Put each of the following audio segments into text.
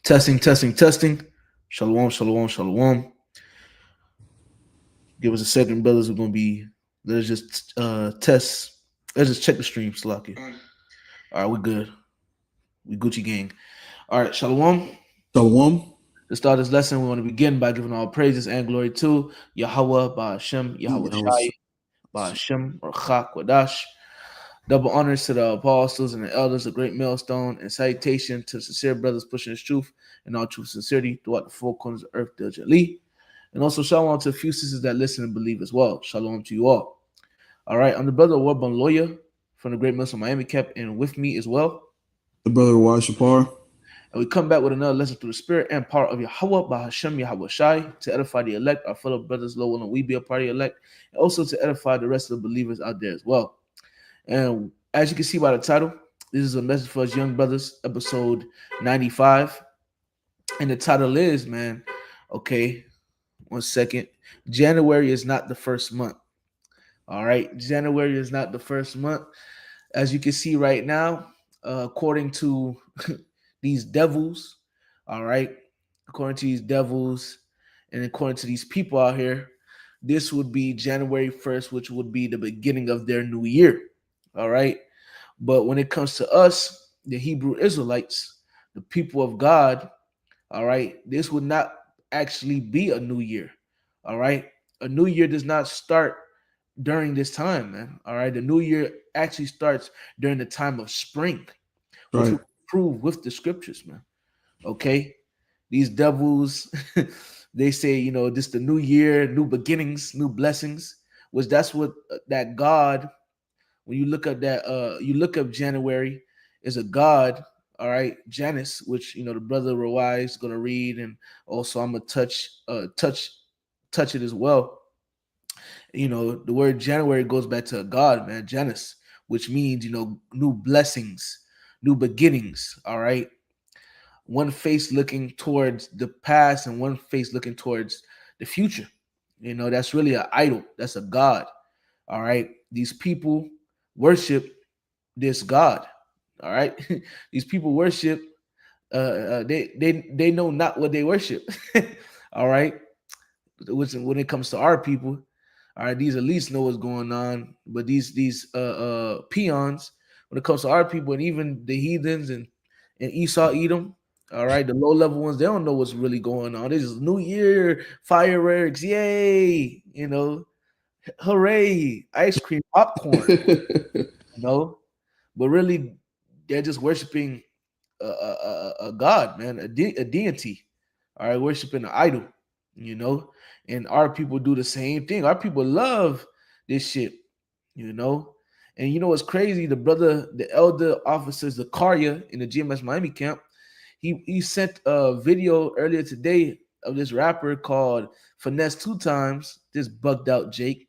Testing, testing, testing. Shalom, shalom, shalom. Give us a second, brothers. We're gonna be. Let's just test. Let's just check the stream, Slocky. All right, we good. We Gucci gang. All right, shalom. Shalom. To start this lesson, we want to begin by giving all praises and glory to Yahweh, Ba'ashem, Yahweh I was Shai, Ba'ashem, or Chak Wadash. Double honors to the apostles and the elders, a great millstone, and salutation to sincere brothers pushing his truth and all true sincerity throughout the four corners of earth diligently. And also shalom to a few sisters that listen and believe as well. Shalom to you all. All right, I'm the brother of Warbon Lawyer from the Great Muslim Miami Camp, and with me as well. the brother Washapar. And we come back with another lesson through the spirit and power of Yahweh by Hashem Yahweh Shai to edify the elect, our fellow brothers, low and we be a part of the elect, and also to edify the rest of the believers out there as well. And as you can see by the title, this is a message for us young brothers, episode 95. And the title is, man, okay, 1 second. January is not the first month. All right. January is not the first month. As you can see right now, according to these devils, all right, according to these devils and according to these people out here, this would be January 1st, which would be the beginning of their new year. All right. But when it comes to us, the Hebrew Israelites, the people of God, all right, this would not actually be a new year. All right. A new year does not start during this time, man. All right. The new year actually starts during the time of spring, which Right. we prove with the scriptures, man. Okay. These devils, they say, this the new year, new beginnings, new blessings, which that's what that God, when you look at that, you look up January, is a god, all right, Janus, which the brother Rawai is gonna read, and also I'm gonna touch it as well. The word January goes back to a god, man, Janus, which means new blessings, new beginnings. All right, one face looking towards the past and one face looking towards the future. That's really an idol. That's a god. All right, these people worship this God. All right, these people worship. They know not what they worship. All right, which when it comes to our people, all right, these elites know what's going on, but these peons, when it comes to our people and even the heathens and Esau, Edom, all right, the low level ones, they don't know what's really going on. This is New Year, fireworks, yay, hooray, ice cream, popcorn, you know. But really, they're just worshiping a god, man, a deity. All right, worshiping an idol, And our people do the same thing. Our people love this shit, you know. And you know what's crazy? The elder officers, the Karya in the GMS Miami camp, he sent a video earlier today of this rapper called Finesse Two Times, this bugged out Jake.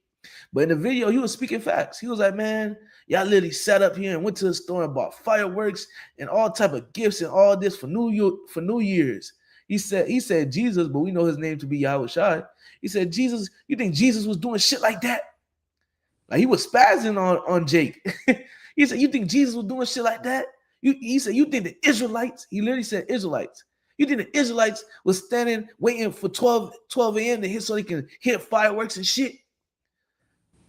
But in the video, he was speaking facts. He was like, man, y'all literally sat up here and went to the store and bought fireworks and all type of gifts and all this for New Year's. He said Jesus, but we know his name to be Yahweh Shai. He said, Jesus, you think Jesus was doing shit like that? Like he was spazzing on Jake. He said, you think Jesus was doing shit like that? He said, you think the Israelites, he literally said Israelites. You think the Israelites was standing waiting for 12 a.m. to hit so they can hit fireworks and shit?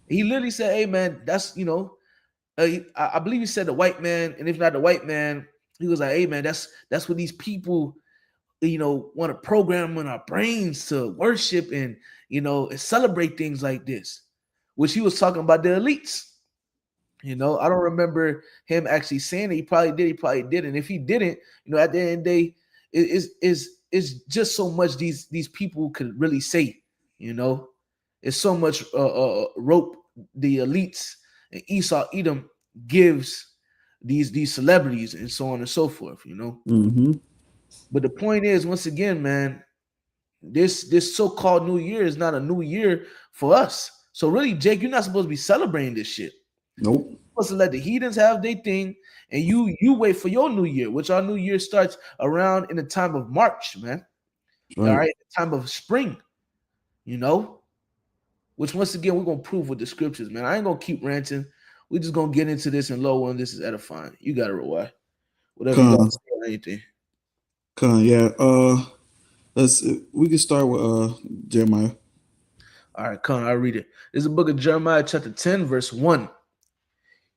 He literally said, hey, man, that's, I believe he said the white man, and if not the white man, he was like, hey, man, that's what these people, want to program in our brains to worship and, celebrate things like this, which he was talking about the elites. I don't remember him actually saying it. He probably did. He probably didn't. If he didn't, at the end of the day, it's just so much these people could really say, It's so much rope the elites and Esau Edom gives these celebrities and so on and so forth, Mm-hmm. But the point is, once again, man, this so-called new year is not a new year for us. So really, Jake, you're not supposed to be celebrating this shit. Nope. You're supposed to let the heathens have their thing, and you wait for your new year, which our new year starts around in the time of March, man. Right. All right, the time of spring, which once again we're gonna prove with the scriptures, man. I ain't gonna keep ranting. We're just gonna get into this and low one. This is edifying. You got it, Rawai. Whatever you got Con, to say or anything. yeah. We can start with Jeremiah. All right, come on, I'll read it. This is the book of Jeremiah, chapter 10, verse 1.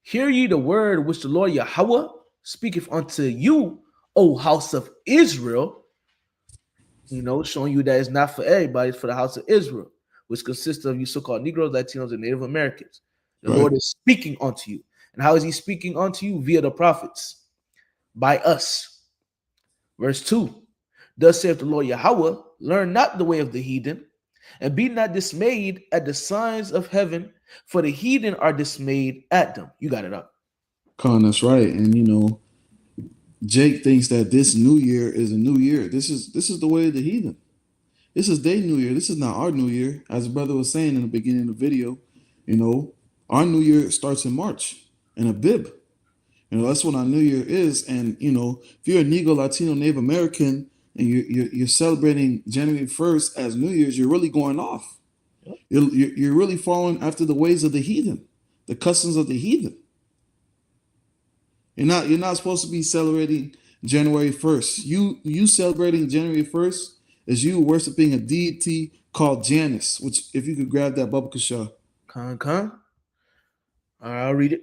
Hear ye the word which the Lord Yahweh speaketh unto you, O house of Israel. Showing you that it's not for everybody, it's for the house of Israel, which consists of you so-called Negroes, Latinos, and Native Americans. The Right. Lord is speaking unto you. And how is he speaking unto you? Via the prophets, by us. Verse 2. Thus saith the Lord Yahweh, learn not the way of the heathen, and be not dismayed at the signs of heaven, for the heathen are dismayed at them. You got it up. Con, that's right. And Jake thinks that this new year is a new year. This is the way of the heathen. This is their new year. This is not our new year. As the brother was saying in the beginning of the video, our new year starts in March in a bib. That's what our new year is. And if you're a Negro, Latino, Native American, and you're celebrating January 1st as New Year's, you're really going off. You're really following after the ways of the heathen, the customs of the heathen. You're not supposed to be celebrating January 1st. You celebrating January 1st is you worshiping a deity called Janus, which if you could grab that Baba Kasha. Con. All right, I'll read it.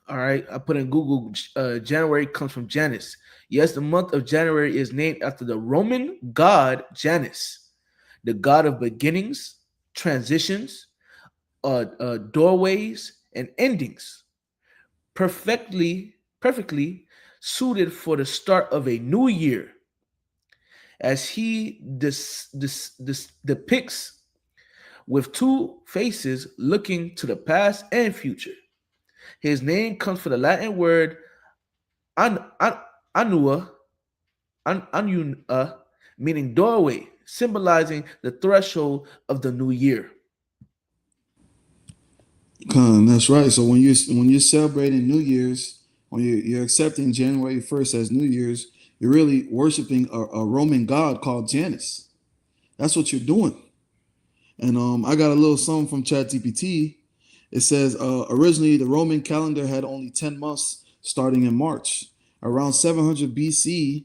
All right, I put in Google, January comes from Janus. Yes, the month of January is named after the Roman god Janus, the god of beginnings, transitions, doorways, and endings. Perfectly suited for the start of a new year, as he depicts with two faces looking to the past and future. His name comes from the Latin word annua, meaning doorway, symbolizing the threshold of the new year. That's right. So when you're celebrating New Year's, when you're accepting January 1st as New Year's, you're really worshiping a Roman god called Janus. That's what you're doing. And I got a little something from ChatGPT. It says originally the Roman calendar had only 10 months starting in March. Around 700 BC,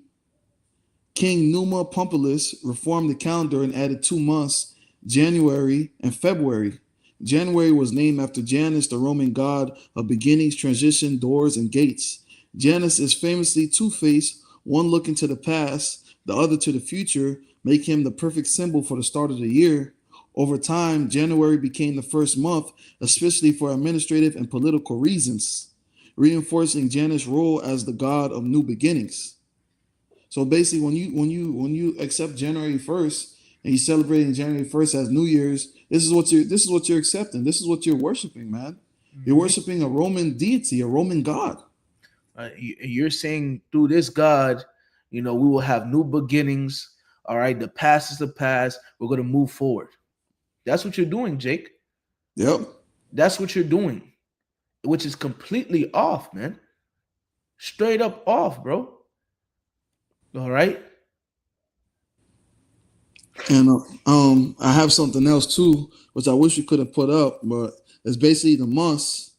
King Numa Pompilius reformed the calendar and added 2 months, January and February. January was named after Janus, the Roman god of beginnings, transition, doors, and gates. Janus is famously two-faced, one looking to the past, the other to the future, making him the perfect symbol for the start of the year. Over time, January became the first month, especially for administrative and political reasons, reinforcing Janus' role as the god of new beginnings. So basically, when you accept January 1st and you're celebrating January 1st as New Year's, this is what you're accepting. This is what you're worshiping, man. You're worshiping a Roman deity, a Roman god. You're saying through this God, we will have new beginnings. All right, the past is the past. We're going to move forward. That's what you're doing, Jake. Yep. That's what you're doing, which is completely off, man. Straight up off, bro. All right. And I have something else too, which I wish we could have put up, but it's basically the months.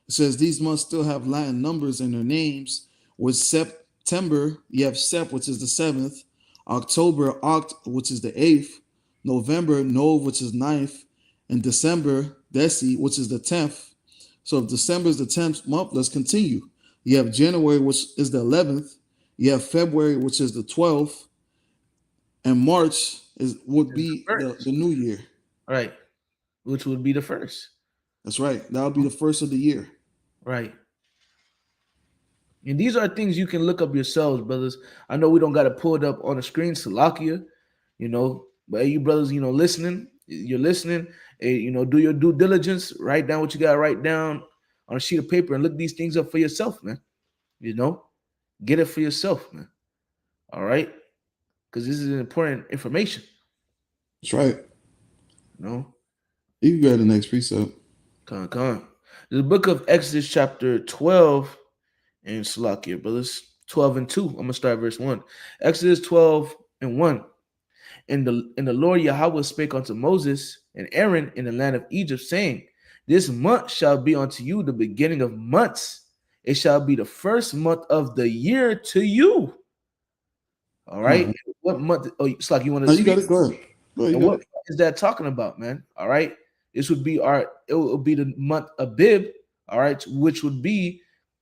It says these months still have Latin numbers in their names. With September, you have Sep, which is the 7th, October, Oct, which is the 8th, November, Nov, which is 9th, and December, Deci, which is the 10th. So if December is the 10th month, let's continue. You have January, which is the 11th. You have February, which is the 12th, and March would be the new year. Right. Which would be the first. That's right. That would be the first of the year. Right. And these are things you can look up yourselves, brothers. I know we don't got to pull it up on the screen, Salakia, but you brothers, listening, you're listening, do your due diligence, write down what you got to write down on a sheet of paper and look these things up for yourself, man. Get it for yourself, man. All right. Because this is important information. That's right. You can go to the next precept. Come on. The book of Exodus, chapter 12, and Salakia, brothers, 12 and 2. I'm gonna start verse 1. Exodus 12 and 1. And the Lord Yahweh spake unto Moses and Aaron in the land of Egypt, saying, This month shall be unto you the beginning of months. It shall be the first month of the year to you. All right. Uh-huh. What month? Oh, it's like you want to No, you got speak. it. Go ahead. Go ahead. And You got what it. is that talking about, man? All right. This would be it will be the month of Bib, all right, which would be,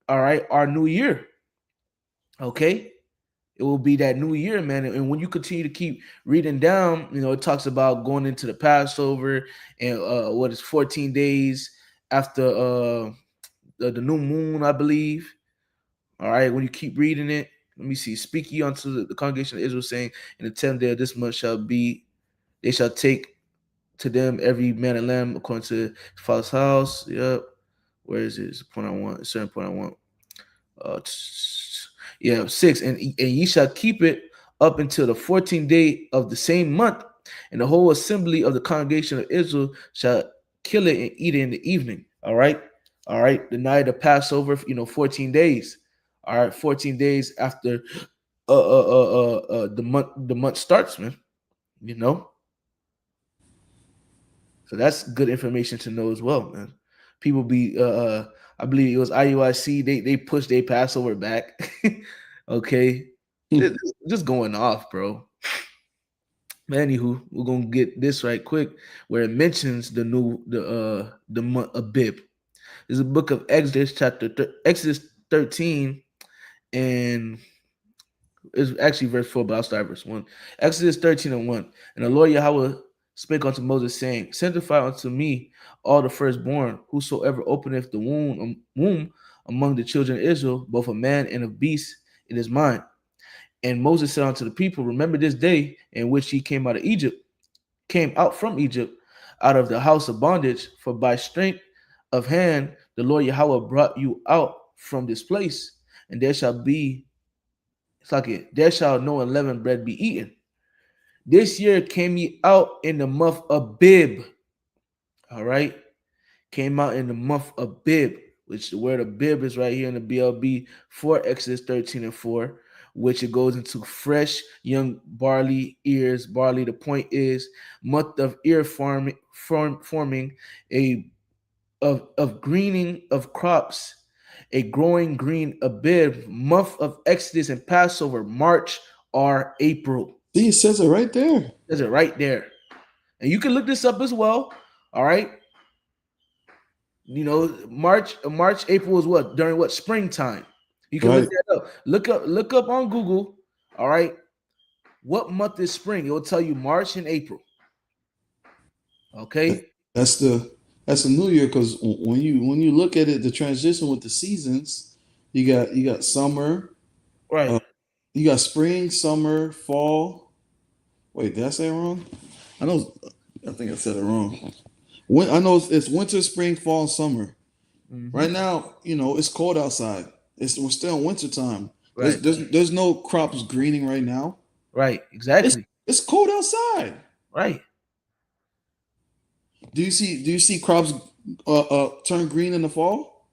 all right, our new year. Okay. It will be that new year, man. And when you continue to keep reading down, it talks about going into the Passover and what is 14 days after the new moon, I believe. All right. When you keep reading it, let me see. Speak ye unto the congregation of Israel, saying, in the 10th day of this month they shall take to them every man and lamb according to his father's house. Yep. Where is it? It's a point I want. A certain point I want. Yeah, 6. And ye shall keep it up until the 14th day of the same month, and the whole assembly of the congregation of Israel shall kill it and eat it in the evening. All right. All right. The night of Passover, 14 days. All right, 14 days after the month starts, man. You know, so that's good information to know as well, man. People be I believe it was IUIC, they pushed their Passover back. Okay. Just going off, bro. Anywho, we're gonna get this right quick where it mentions the month of Bib. There's a book of Exodus, Exodus 13, and it's actually verse 4, but I'll start verse 1. Exodus 13 and 1. And the Lord Yahweh spake unto Moses, saying, sanctify unto me all the firstborn, whosoever openeth the womb among the children of Israel, both a man and a beast, it is mine. And Moses said unto the people, remember this day in which ye came out from Egypt, out of the house of bondage, for by strength of hand the Lord Yahweh brought you out from this place, and there shall no unleavened bread be eaten. This year came ye out in the month of Bib. All right. Came out in the month of Bib, which the word of Bib is right here in the BLB for Exodus 13 and 4, which it goes into fresh young barley ears. Barley, the point is, month of ear forming of greening of crops, a growing green Abib, month of Exodus and Passover, March or April. See, it says it right there. It says it right there. And you can look this up as well. All right. March, April is what? During what? Springtime. You can Right. look that up. Look up on Google. All right. What month is spring? It will tell you March and April. Okay. That's the new year, because when you look at it, the transition with the seasons, you got summer, Right. you got spring, summer, fall. Wait, did I say it wrong? I think I said it wrong. I know it's winter, spring, fall, summer. Mhm. Right now, it's cold outside. We're still in winter time. Right. There's no crops greening right now. Right. Exactly. It's cold outside. Right. Do you see crops turn green in the fall?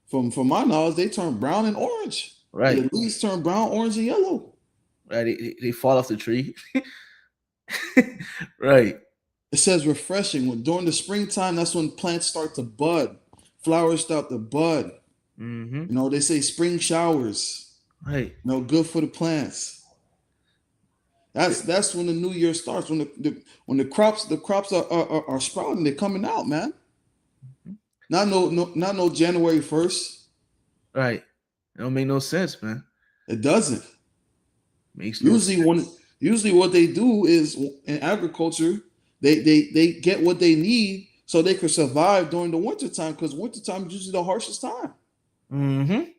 From my knowledge, they turn brown and orange. Right. The leaves turn brown, orange, and yellow. Right. They fall off the tree. Right. It says refreshing. During the springtime, that's when plants start to bud, flowers start to bud. Mm-hmm. They say spring showers. Right. Good for the plants. That's when the new year starts. When the crops are sprouting, they're coming out, man. Not no January 1st. Right. It don't make no sense, man. It doesn't. Makes no sense. Usually what they do is in agriculture, they get what they need so they can survive during the winter time, because winter time is usually the harshest time. Mm-hmm.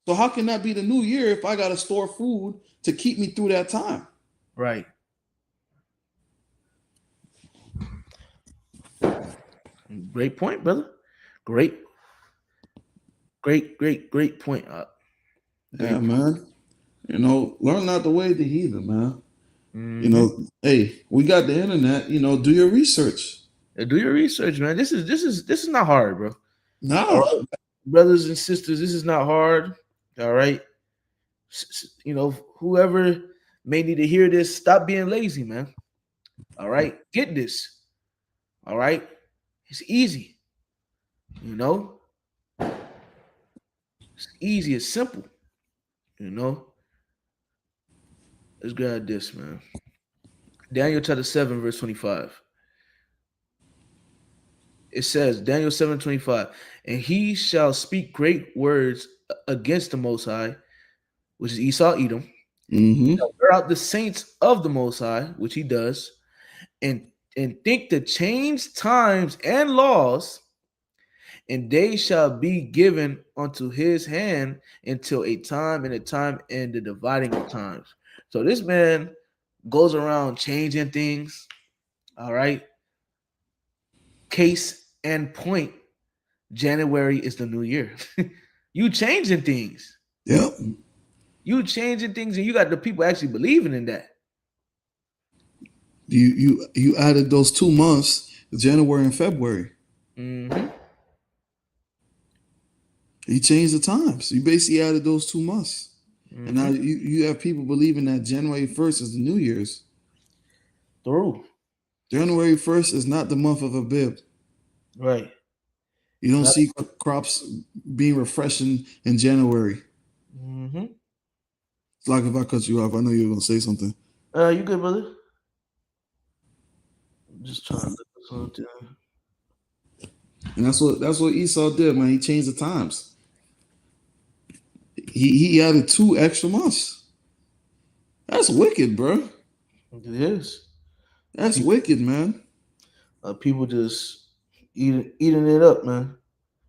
So how can that be the new year if I got to store food to keep me through that time? Right. Great point, brother. Great point. Yeah, man. Learn not the way of the heathen, man. Mhm. Hey, we got the internet. Do your research. Do your research, man. This is not hard, bro. All No, right, brothers and sisters, this is not hard. All right. Whoever may need to hear this, stop being lazy, man. All right. Get this. All right. It's easy. It's easy. It's simple. You know. Let's grab this, man. Daniel chapter 7, verse 25. It says, Daniel 7:25, and he shall speak great words against the Most High, which is Esau Edom, Mm-hmm. wear out the saints of the Most High, which he does, and think to change times and laws, and they shall be given unto his hand until a time and the dividing of times. So this man goes around changing things. All right. Case and point. January is the new year. You changing things. Yep. You changing things, and you got the people actually believing in that. You added those 2 months, January and February. Mm-hmm. You changed the times. You basically added those 2 months. Mm-hmm. And now you have people believing that January 1st is the New Year's. Through. January 1st is not the month of Abib. Right. You don't see crops being refreshing in January. Mm-hmm. It's like if I cut you off, I know you were going to say something. You good, brother? I'm just trying to look at something. And that's what Esau did, man. He changed the times. He added 2 extra months. That's wicked, bro. It is. That's wicked, man. People just eating it up, man.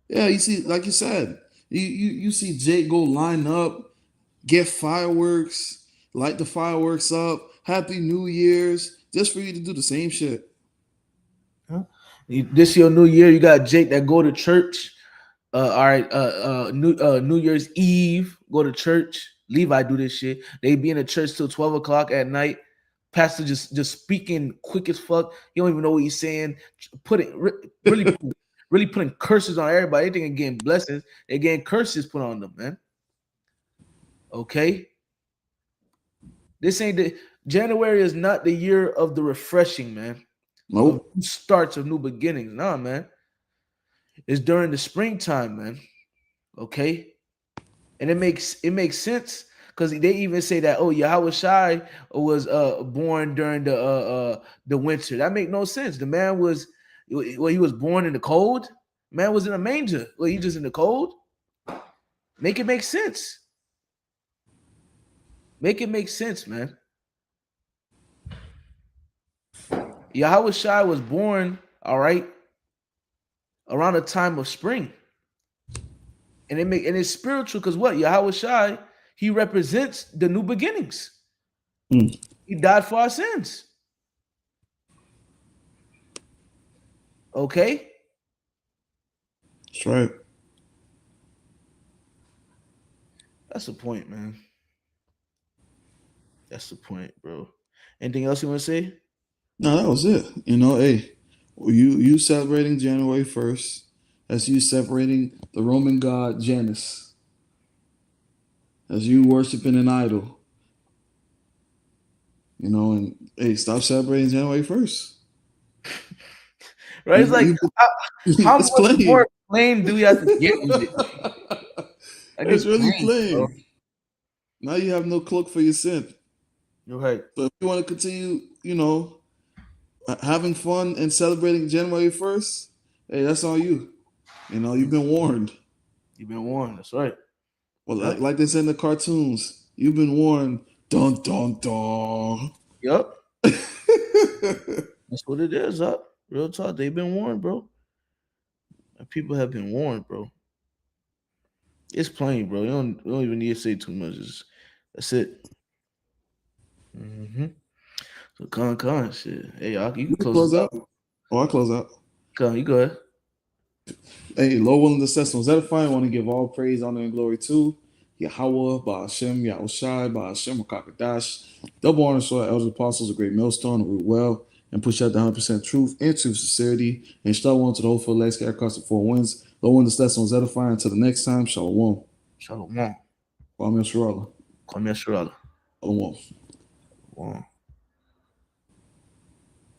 Yeah, you see, like you said, you see Jake go line up, get fireworks, light the fireworks up, Happy New Year's, just for you to do the same shit. This your New Year, you got Jake that go to church. All right, New Year's Eve, go to church. Levi do this shit. They be in the church till 12 o'clock at night. Pastor just speaking quick as fuck. You don't even know what he's saying. Really putting curses on everybody. They think they're getting blessings. They're getting curses put on them, man. Okay. This ain't the January is not the year of the refreshing, man. Nope. Starts of new beginnings. Nah, man. It's during the springtime, man. Okay. And it makes sense because they even say that, oh, Yahweh Shai was born during the winter. That make no sense. The man was he was born in the cold. Man was in a manger. Well, he just in the cold. Make it make sense. Make it make sense, man. Yahweh Shai was born, all right, around the time of spring. And it's spiritual because what? Yahweh Shai, he represents the new beginnings. He died for our sins. Okay? That's right. That's the point, man. That's the point, bro. Anything else you want to say? No, that was it. Hey, you celebrating January 1st. That's you separating the Roman god Janus. As you worshiping an idol. And hey, stop celebrating January 1st. Right? It's like how much more plain do we have to get with it? It's really plain. Now you have no cloak for your sin. You're right. So if you want to continue, having fun and celebrating January 1st, hey, that's on you. You've been warned. You've been warned. That's right. Well, like they said in the cartoons, you've been warned. Dun, dun, dun. Yep. That's what it is, huh? Real talk. They've been warned, bro. People have been warned, bro. It's plain, bro. You don't even need to say too much. That's it. Mm-hmm. So con shit. Hey, y'all, you can close out. Oh, I close out. You go ahead. Hey, Lord willing to set was edifying. I want to give all praise, honor, and glory to Yahweh, Ba'ashem, Yahushai, Ba'ashem, Makakadash. Double honor to our elders, apostles, a great millstone, root well, and push out the 100% truth and truth sincerity, and star one to the whole full legs, carry across the 4 winds. Lord willing to set was edifying. Until the next time, Shalom. Shalom. Kwame Sharala. Kwame Sharala. Shalom. Wow.